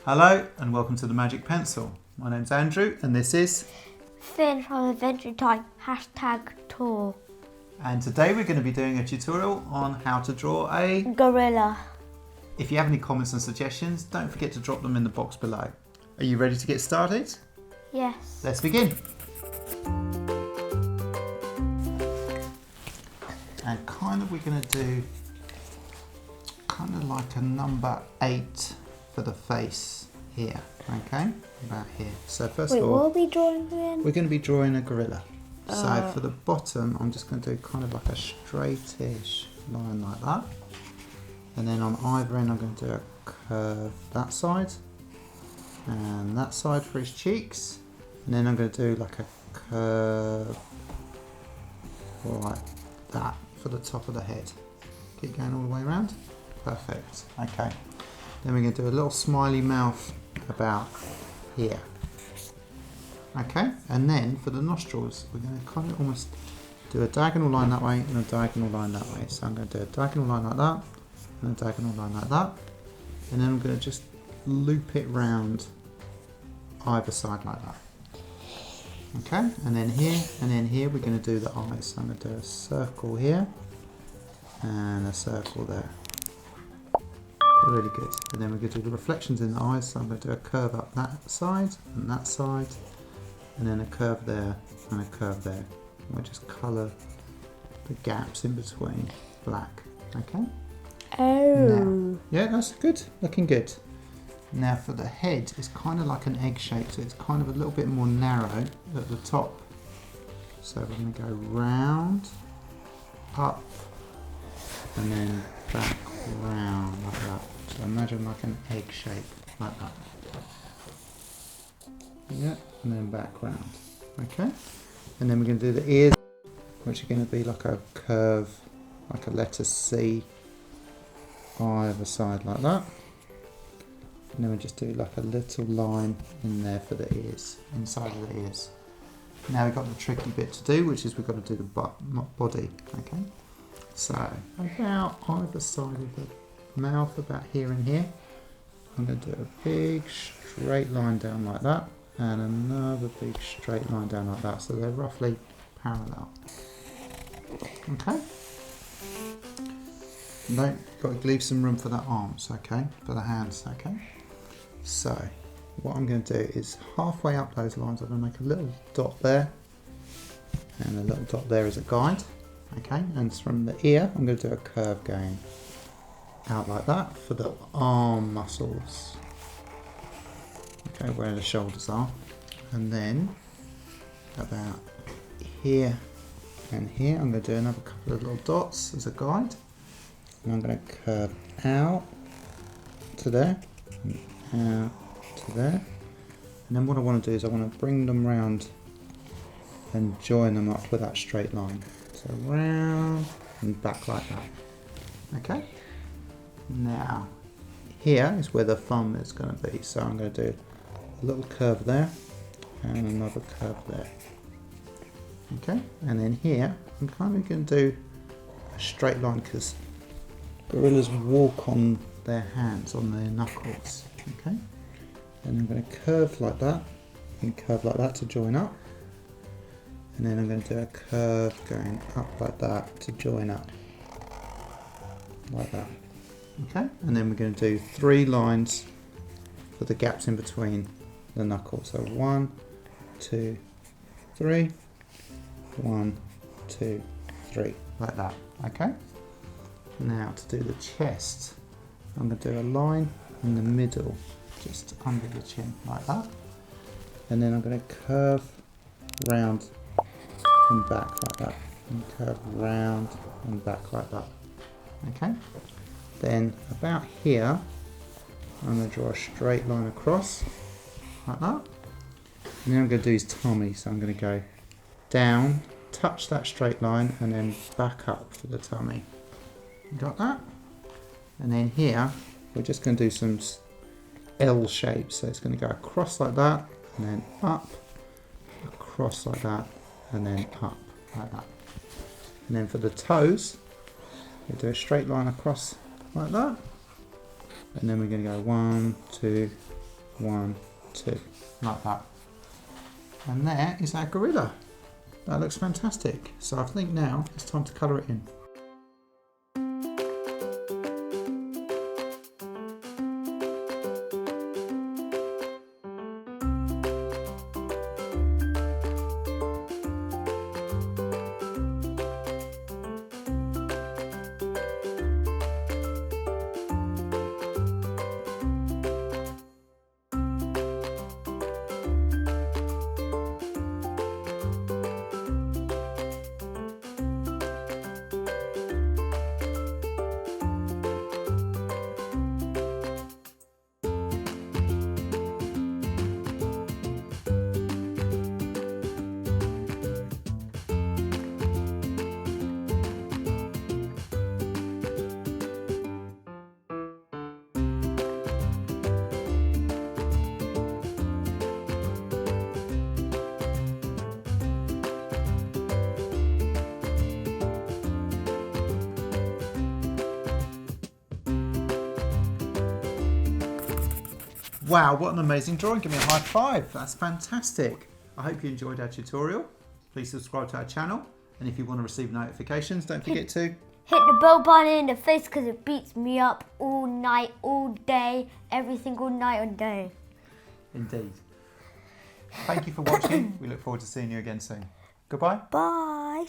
Hello and welcome to the Magic Pencil. My name's Andrew and this is Finn from Adventure Time, #tour. And today we're going to be doing a tutorial on how to draw a gorilla. If you have any comments and suggestions, don't forget to drop them in the box below. Are you ready to get started? Yes. Let's begin. And we're going to do kind of like a number 8 for the face here, okay? About here. So first of all, what are we drawing then? we're going to be drawing a gorilla. So for the bottom, I'm just going to do kind of like a straightish line like that. And then on either end, I'm going to do a curve that side and that side for his cheeks. And then I'm going to do like a curve like that for the top of the head. Keep going all the way around. Perfect. Okay. Then we're going to do a little smiley mouth about here. Okay. And then for the nostrils, we're going to kind of almost do a diagonal line that way and a diagonal line that way. So I'm going to do a diagonal line like that and a diagonal line like that. And then I'm going to just loop it round either side like that. Okay. And then here we're going to do the eyes. So I'm going to do a circle here and a circle there. Really good. And then we're going to do the reflections in the eyes. So I'm going to do a curve up that side, and then a curve there and a curve there. And we'll just colour the gaps in between black. Okay? Oh. Yeah, that's good. Looking good. Now for the head, it's kind of like an egg shape, so it's kind of a little bit more narrow at the top. So we're going to go round, up, and then back round like that. So imagine like an egg shape, like that. Yeah, and then back round. Okay? And then we're going to do the ears, which are going to be like a curve, like a letter C, either side like that. And then we just do like a little line in there for the ears, inside of the ears. Now we've got the tricky bit to do, which is we've got to do the body. Okay? So about either side of the mouth, about here and here, I'm going to do a big straight line down like that and another big straight line down like that, so they're roughly parallel. Okay? No, got to leave some room for the arms, okay, for the hands. Okay, so what I'm going to do is halfway up those lines I'm going to make a little dot there and a little dot there as a guide. Okay, and from the ear I'm going to do a curve going out like that for the arm muscles, okay, where the shoulders are. And then about here and here I'm going to do another couple of little dots as a guide, and I'm going to curve out to there and out to there. And then what I want to do is I want to bring them round and join them up with that straight line. So round and back like that. Okay? Now, here is where the thumb is going to be. So I'm going to do a little curve there and another curve there. Okay? And then here, I'm kind of going to do a straight line because gorillas walk on their hands, on their knuckles. Okay? And I'm going to curve like that and curve like that to join up. And then I'm going to do a curve going up like that to join up, like that. Okay, and then we're going to do 3 lines for the gaps in between the knuckles. So 1, 2, 3, 1, 2, 3, like that. Okay. Now to do the chest, I'm going to do a line in the middle, just under the chin, like that. And then I'm going to curve round and back like that, and curve round and back like that. Okay, then about here I'm going to draw a straight line across like that, and then I'm going to do his tummy. So I'm going to go down, touch that straight line, and then back up for the tummy. Got that? And then here we're just going to do some L shapes. So it's going to go across like that, and then up, across like that, and then up like that. And then for the toes, we do a straight line across like that, and then we're going to go 1, 2, 1, 2, like that. And there is our gorilla. That looks fantastic. So I think now it's time to colour it in. Wow, what an amazing drawing. Give me a high five. That's fantastic. I hope you enjoyed our tutorial. Please subscribe to our channel. And if you want to receive notifications, don't forget to hit the bell button in the face because it beats me up all night, all day, every single night and day. Indeed. Thank you for watching. We look forward to seeing you again soon. Goodbye. Bye.